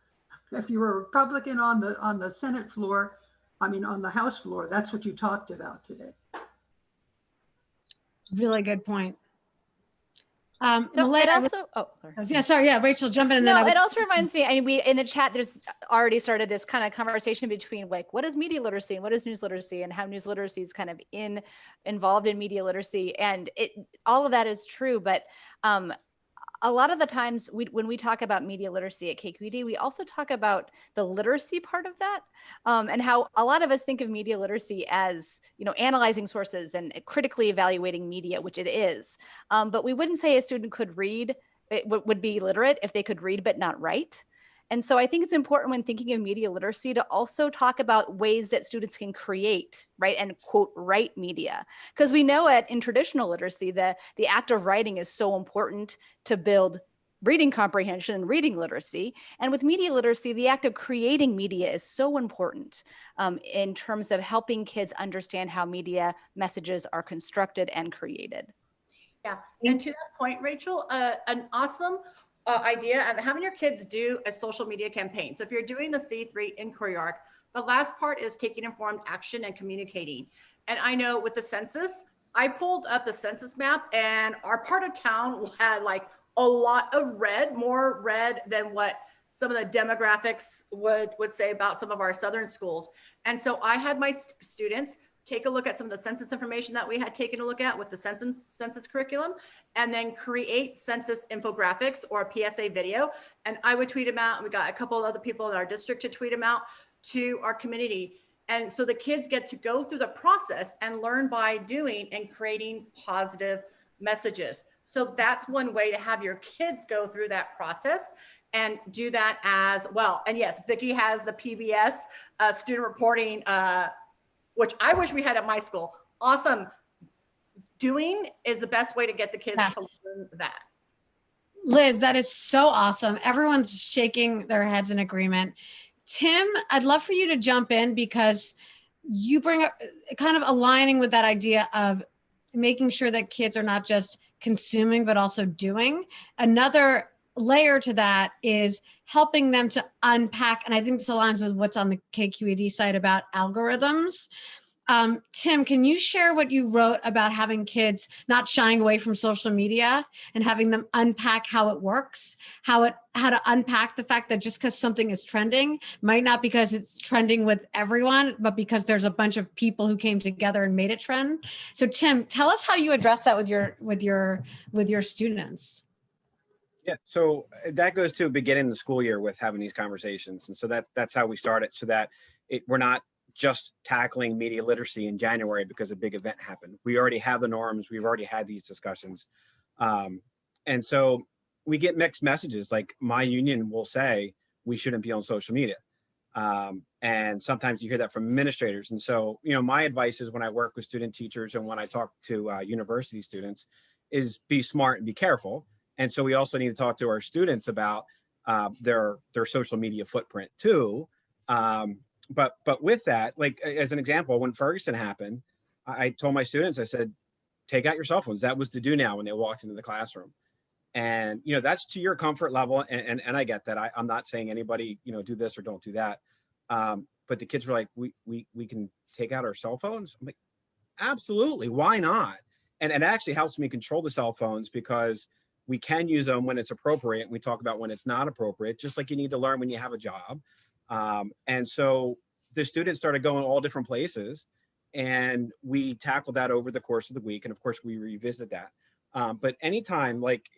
If you were a Republican on the Senate floor, on the House floor, that's what you talked about today. Really good point. Rachel, jump in. It also reminds me, we in the chat, there's already started this kind of conversation between like, what is media literacy and what is news literacy, and how news literacy is kind of involved in media literacy. And all of that is true, but a lot of the times when we talk about media literacy at Kqed, we also talk about the literacy part of that, and how a lot of us think of media literacy as, analyzing sources and critically evaluating media, which it is. But we wouldn't say a student could read, would be literate if they could read but not write. And so I think it's important when thinking of media literacy to also talk about ways that students can create, right, and quote, write media. Because we know in traditional literacy, the act of writing is so important to build reading comprehension and reading literacy. And with media literacy, the act of creating media is so important in terms of helping kids understand how media messages are constructed and created. Yeah, and to that point, Rachel, an awesome idea of having your kids do a social media campaign. So if you're doing the C3 inquiry arc, the last part is taking informed action and communicating. And I know with the census, I pulled up the census map, and our part of town had like a lot of red, more red than what some of the demographics would say about some of our southern schools. And so I had my students take a look at some of the census information that we had taken a look at with the census curriculum, and then create census infographics or a PSA video. And I would tweet them out. And we got a couple of other people in our district to tweet them out to our community. And so the kids get to go through the process and learn by doing and creating positive messages. So that's one way to have your kids go through that process and do that as well. And yes, Vicki has the PBS student reporting, which I wish we had at my school. Awesome. Doing is the best way to get the kids to learn that. Liz, that is so awesome. Everyone's shaking their heads in agreement. Tim, I'd love for you to jump in, because you bring up kind of aligning with that idea of making sure that kids are not just consuming, but also doing. Another layer to that is helping them to unpack, and I think this aligns with what's on the KQED site about algorithms. Tim, can you share what you wrote about having kids not shying away from social media and having them unpack how it works, how to unpack the fact that just because something is trending might not because it's trending with everyone, but because there's a bunch of people who came together and made it trend. So Tim, tell us how you address that with your students. Yeah, so that goes to beginning the school year with having these conversations. And so that's how we started, so that we're not just tackling media literacy in January because a big event happened. We already have the norms. We've already had these discussions. And so we get mixed messages. Like my union will say, we shouldn't be on social media. And sometimes you hear that from administrators. And so, my advice is when I work with student teachers and when I talk to university students is be smart and be careful. And so we also need to talk to our students about their social media footprint too. But with that, like as an example, when Ferguson happened, I told my students, I said, take out your cell phones. That was the do now when they walked into the classroom. And, that's to your comfort level. And I get that. I'm not saying anybody, do this or don't do that. But the kids were like, we can take out our cell phones. I'm like, absolutely. Why not? And it actually helps me control the cell phones because we can use them when it's appropriate. And we talk about when it's not appropriate, just like you need to learn when you have a job. And so the students started going all different places, and we tackled that over the course of the week. And of course we revisit that. But anytime, like,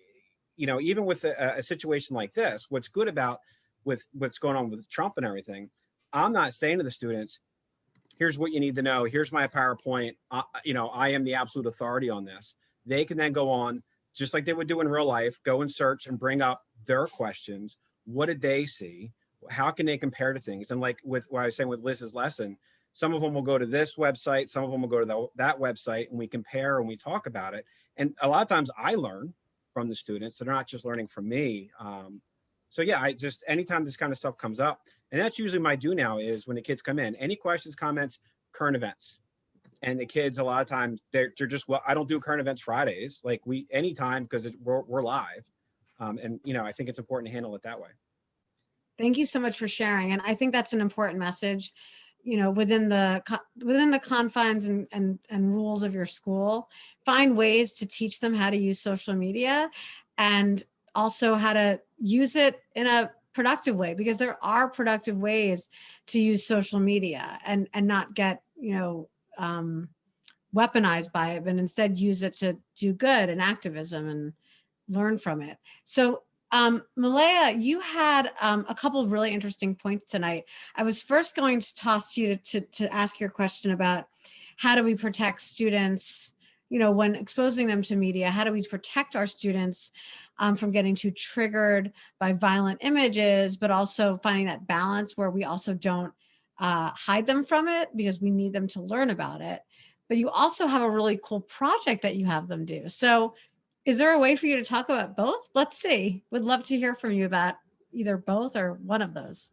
even with a situation like this, what's good about with what's going on with Trump and everything, I'm not saying to the students, here's what you need to know. Here's my PowerPoint. I am the absolute authority on this. They can then go on, just like they would do in real life, go and search and bring up their questions. What did they see? How can they compare to things? And like with what I was saying with Liz's lesson, some of them will go to this website, some of them will go to that website, and we compare and we talk about it. And a lot of times I learn from the students. They're not just learning from me. So yeah, anytime this kind of stuff comes up, and that's usually my do now is when the kids come in, any questions, comments, current events. And the kids, a lot of times they're just, well, I don't do current events Fridays. Like anytime, because we're live. And I think it's important to handle it that way. Thank you so much for sharing. And I think that's an important message, within the confines and rules of your school. Find ways to teach them how to use social media and also how to use it in a productive way, because there are productive ways to use social media and not get, weaponized by it, but instead use it to do good and activism and learn from it. So Malaya, you had a couple of really interesting points tonight. I was first going to toss you to ask your question about how do we protect students, when exposing them to media, how do we protect our students from getting too triggered by violent images, but also finding that balance where we also don't hide them from it because we need them to learn about it. But you also have a really cool project that you have them do. So is there a way for you to talk about both? Let's see. Would love to hear from you about either both or one of those.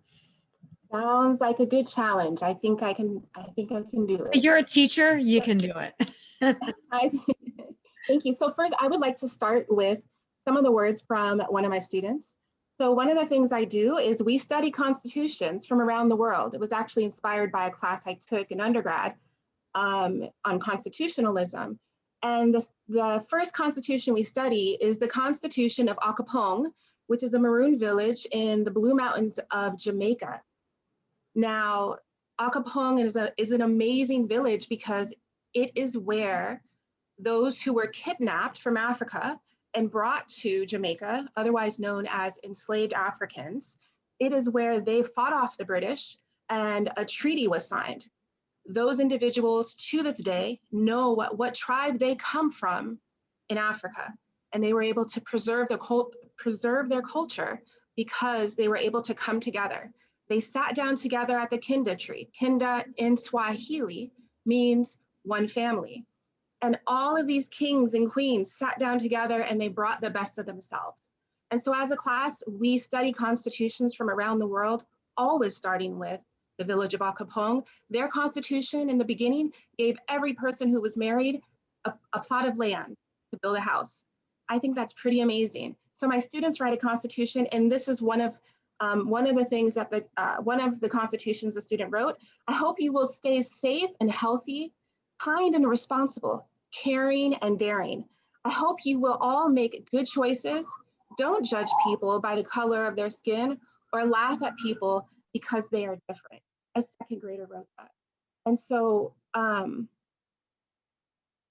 Sounds like a good challenge. I think I can do it. You're a teacher, you can do it. Thank you. So first, I would like to start with some of the words from one of my students. So one of the things I do is we study constitutions from around the world. It was actually inspired by a class I took in undergrad. on constitutionalism. And the first constitution we study is the Constitution of Akapong, which is a maroon village in the Blue Mountains of Jamaica. Now, Akapong is an amazing village because it is where those who were kidnapped from Africa and brought to Jamaica, otherwise known as enslaved Africans, it is where they fought off the British and a treaty was signed. Those individuals to this day know what tribe they come from in Africa, and they were able to preserve their culture because they were able to come together. They sat down together at the Kqed tree. Kqed in Swahili means one family. And all of these kings and queens sat down together and they brought the best of themselves. And so as a class, we study constitutions from around the world, always starting with the village of Akapong. Their constitution in the beginning gave every person who was married a plot of land to build a house. I think that's pretty amazing. So my students write a constitution, and this is one of the things that one of the constitutions the student wrote. I hope you will stay safe and healthy, kind and responsible, caring and daring. I hope you will all make good choices. Don't judge people by the color of their skin or laugh at people because they are different. A second grader wrote that. And so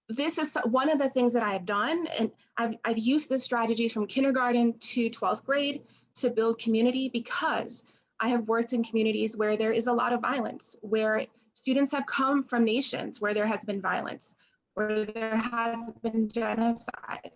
this is one of the things that I have done. And I've used the strategies from kindergarten to 12th grade to build community, because I have worked in communities where there is a lot of violence, where students have come from nations where there has been violence, where there has been genocide.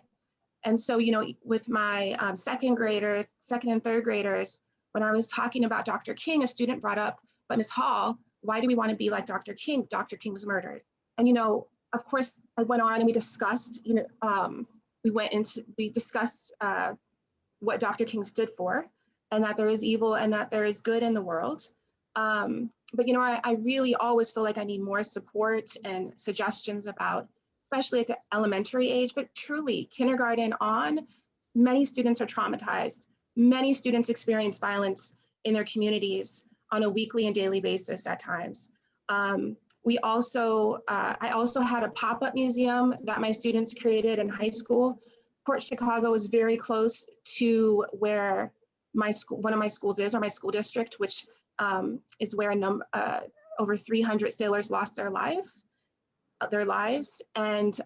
And so, you know, with my second and third graders, when I was talking about Dr. King, a student brought up, but Ms. Hall, why do we want to be like Dr. King? Dr. King was murdered. And, you know, of course, I went on and we discussed, you know, we discussed what Dr. King stood for, and that there is evil and that there is good in the world. But, you know, I really always feel like I need more support and suggestions about, especially at the elementary age, but truly kindergarten on, many students are traumatized. Many students experience violence in their communities on a weekly and daily basis at times. I also had a pop-up museum that my students created in high school. Port Chicago is very close to where one of my schools is, or my school district, which is where over 300 sailors lost their lives. And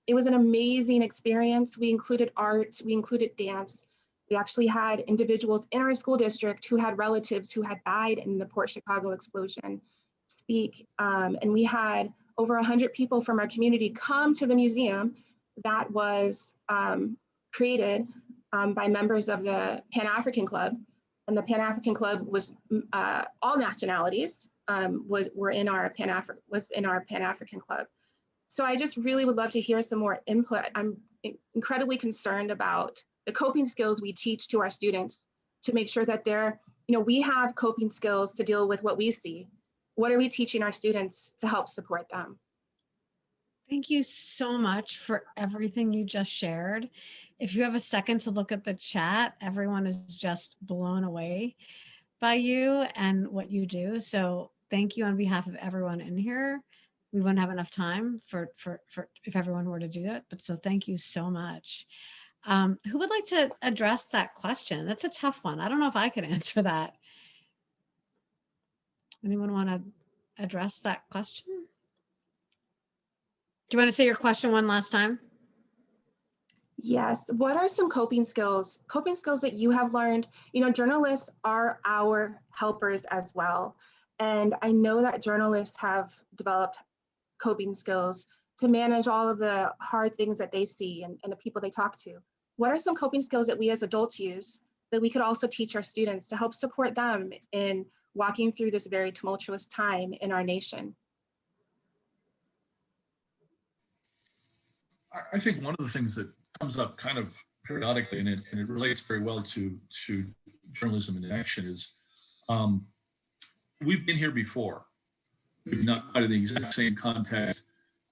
it was an amazing experience. We included art, we included dance. We actually had individuals in our school district who had relatives who had died in the Port Chicago explosion speak. And we had over 100 people from our community come to the museum that was created by members of the Pan-African Club. And the Pan-African Club was all nationalities was in our Pan-African Club. So I just really would love to hear some more input. I'm incredibly concerned about the coping skills we teach to our students to make sure that we have coping skills to deal with what we see. What are we teaching our students to help support them? Thank you so much for everything you just shared. If you have a second to look at the chat, everyone is just blown away by you and what you do. So thank you on behalf of everyone in here. We wouldn't have enough time for if everyone were to do that, but so thank you so much. Who would like to address that question? That's a tough one. I don't know if I could answer that. Anyone want to address that question? Do you want to say your question one last time? Yes. What are some coping skills that you have learned? You know, journalists are our helpers as well. And I know that journalists have developed coping skills to manage all of the hard things that they see and the people they talk to. What are some coping skills that we as adults use that we could also teach our students to help support them in walking through this very tumultuous time in our nation? I think one of the things that comes up kind of periodically, and it relates very well to journalism in action, is we've been here before. Maybe not quite in the exact same context,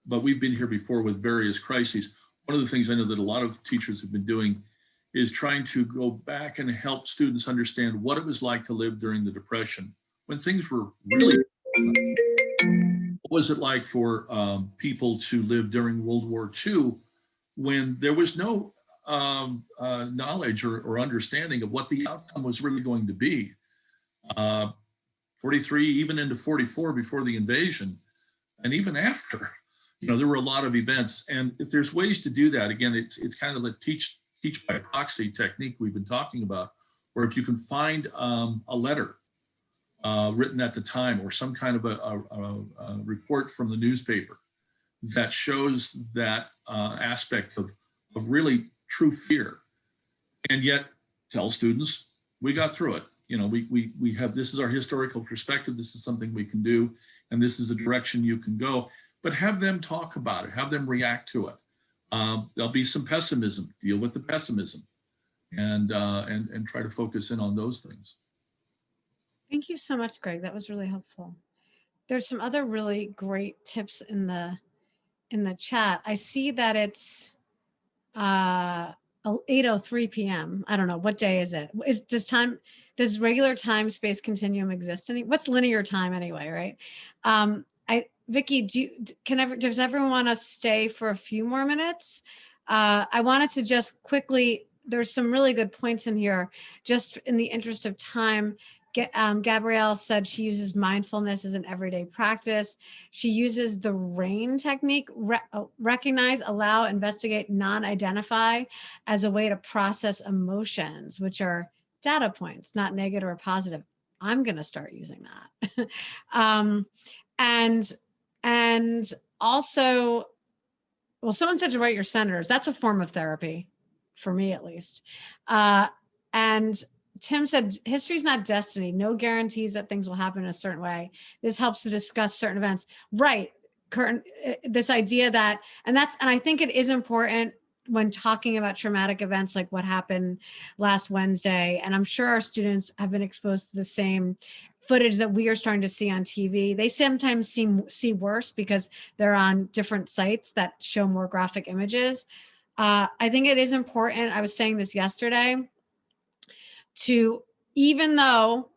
but we've been here before with various crises. One of the things I know that a lot of teachers have been doing is trying to go back and help students understand what it was like to live during the Depression, when things were really was it like for people to live during World War II when there was no knowledge or understanding of what the outcome was really going to be? 43, even into 44 before the invasion, and even after, there were a lot of events. And if there's ways to do that, again, it's kind of the teach by proxy technique we've been talking about, where if you can find a letter written at the time or some kind of a report from the newspaper that shows that aspect of really true fear, and yet tell students, we got through it. We have, this is our historical perspective, this is something we can do, and this is a direction you can go, but have them talk about it, have them react to it. There'll be some pessimism, deal with the pessimism, and try to focus in on those things. Thank you so much, Greg. That was really helpful. There's some other really great tips in the chat. I see that it's 8:03 p.m. I don't know, what day is it? Does regular time space continuum exist? What's linear time anyway, right? Vicky, does everyone want to stay for a few more minutes? I wanted to just quickly, there's some really good points in here, just in the interest of time. Gabrielle said she uses mindfulness as an everyday practice. She uses the RAIN technique, recognize, allow, investigate, non-identify, as a way to process emotions, which are data points, not negative or positive. I'm going to start using that. And also, well, someone said to write your senators. That's a form of therapy, for me at least. And Tim said, history is not destiny. No guarantees that things will happen in a certain way. This helps to discuss certain events. Right, this idea that, and I think it is important when talking about traumatic events like what happened last Wednesday, and I'm sure our students have been exposed to the same footage that we are starting to see on TV. They sometimes see worse because they're on different sites that show more graphic images. I think it is important, I was saying this yesterday, to even though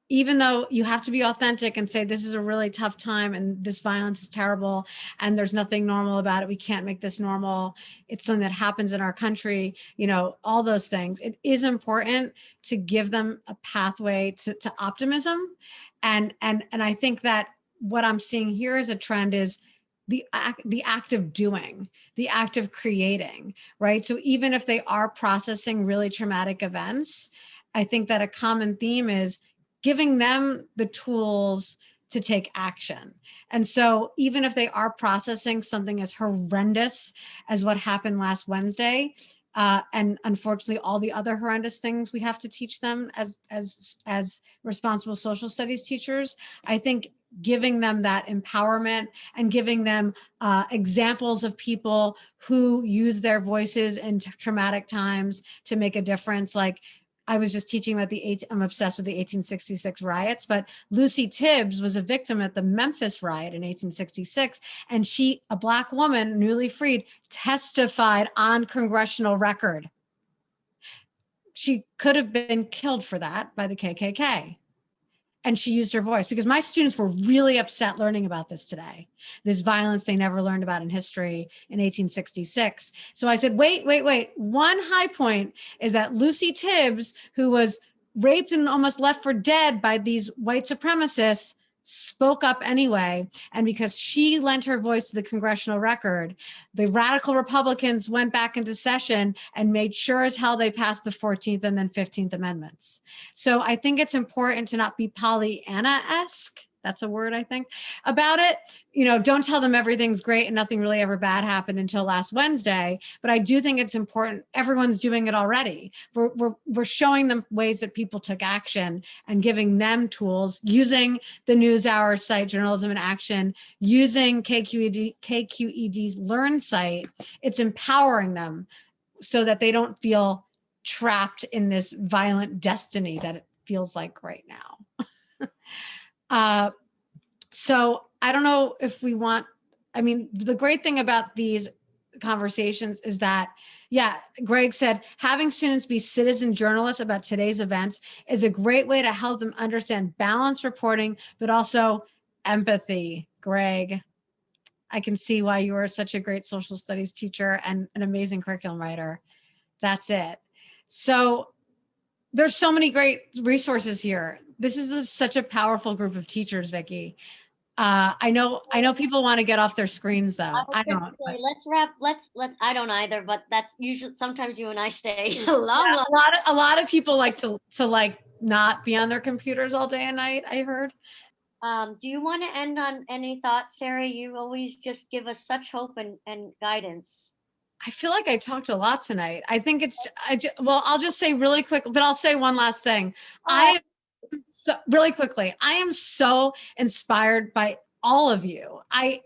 you have to be authentic and say this is a really tough time and this violence is terrible and there's nothing normal about it, we can't make this normal, it's something that happens in our country, all those things, it is important to give them a pathway to optimism. And I think that what I'm seeing here as a trend is the act of doing, the act of creating, right? So even if they are processing really traumatic events, I think that a common theme is giving them the tools to take action. And so even if they are processing something as horrendous as what happened last Wednesday, and unfortunately all the other horrendous things we have to teach them as responsible social studies teachers, I think giving them that empowerment and giving them examples of people who use their voices in traumatic times to make a difference. Like I was just teaching about I'm obsessed with the 1866 riots, but Lucy Tibbs was a victim at the Memphis Riot in 1866. And she, a Black woman, newly freed, testified on congressional record. She could have been killed for that by the KKK. And she used her voice because my students were really upset learning about this today, this violence they never learned about in history in 1866. So I said, wait. One high point is that Lucy Tibbs, who was raped and almost left for dead by these white supremacists, spoke up anyway. And because she lent her voice to the congressional record, the radical Republicans went back into session and made sure as hell they passed the 14th and then 15th Amendments. So I think it's important to not be Pollyanna-esque. That's a word, I think, about it. Don't tell them everything's great and nothing really ever bad happened until last Wednesday. But I do think it's important. Everyone's doing it already. We're showing them ways that people took action and giving them tools using the NewsHour site, Journalism in Action, using KQED's Learn site. It's empowering them so that they don't feel trapped in this violent destiny that it feels like right now. So I don't know if we want, the great thing about these conversations is that, Greg said, having students be citizen journalists about today's events is a great way to help them understand balanced reporting, but also empathy, Greg. I can see why you are such a great social studies teacher and an amazing curriculum writer. That's it. So there's so many great resources here. This is such a powerful group of teachers, Vicki. I know people want to get off their screens though. I don't. Say, let's wrap. Let's. I don't either, but that's usually sometimes you and I stay long. Yeah, a lot of people like to like not be on their computers all day and night. I heard. Do you want to end on any thoughts, Sarah? You always just give us such hope and guidance. I feel like I talked a lot tonight. I think it's, well, I'll just say really quick, but I'll say one last thing. Really quickly, I am so inspired by all of you. I'm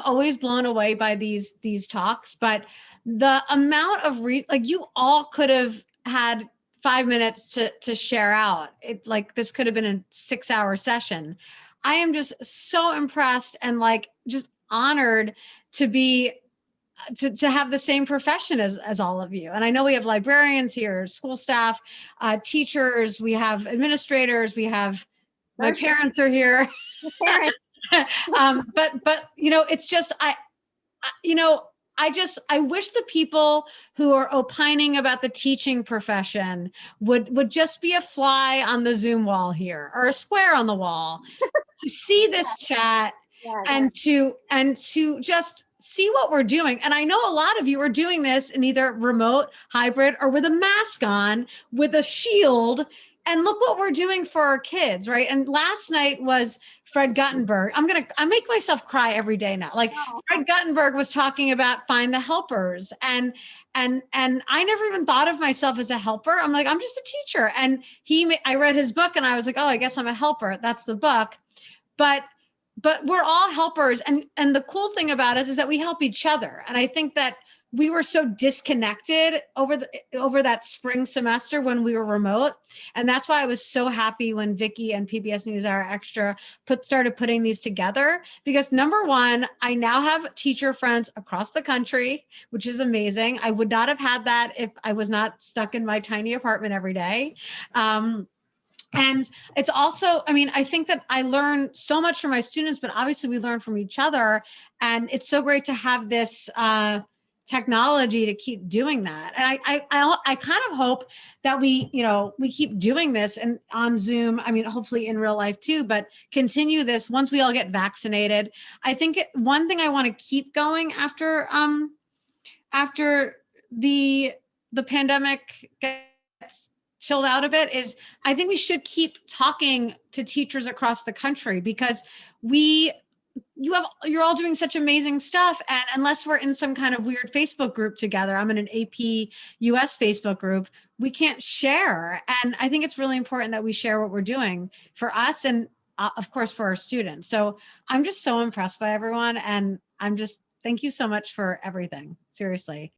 always blown away by these talks, but the amount of like you all could have had 5 minutes to share out. This could have been a 6-hour session. I am just so impressed and like just honored to be to have the same profession as all of you. And I know we have librarians here, school staff, teachers, we have administrators, we have my parents are here. But it's just I wish the people who are opining about the teaching profession would just be a fly on the Zoom wall here or a square on the wall to see this chat and to just see what we're doing. And I know a lot of you are doing this in either remote, hybrid, or with a mask on, with a shield. And look what we're doing for our kids, right? And last night was Fred Guttenberg. I make myself cry every day now. Like Fred Guttenberg was talking about find the helpers. And I never even thought of myself as a helper. I'm like, I'm just a teacher. And I read his book and I was like, oh, I guess I'm a helper. That's the book. But we're all helpers. And the cool thing about us is that we help each other. And I think that we were so disconnected over that spring semester when we were remote. And that's why I was so happy when Vicki and PBS NewsHour Extra started putting these together, because number one, I now have teacher friends across the country, which is amazing. I would not have had that if I was not stuck in my tiny apartment every day. And it's also, I think that I learn so much from my students, but obviously we learn from each other. And it's so great to have this technology to keep doing that. And I kind of hope that we keep doing this and on Zoom, hopefully in real life too, but continue this once we all get vaccinated. I think one thing I want to keep going after the pandemic gets chilled out a bit is I think we should keep talking to teachers across the country, because you're all doing such amazing stuff. And unless we're in some kind of weird Facebook group together, I'm in an AP US Facebook group, we can't share. And I think it's really important that we share what we're doing for us and of course for our students. So I'm just so impressed by everyone. And thank you so much for everything. Seriously.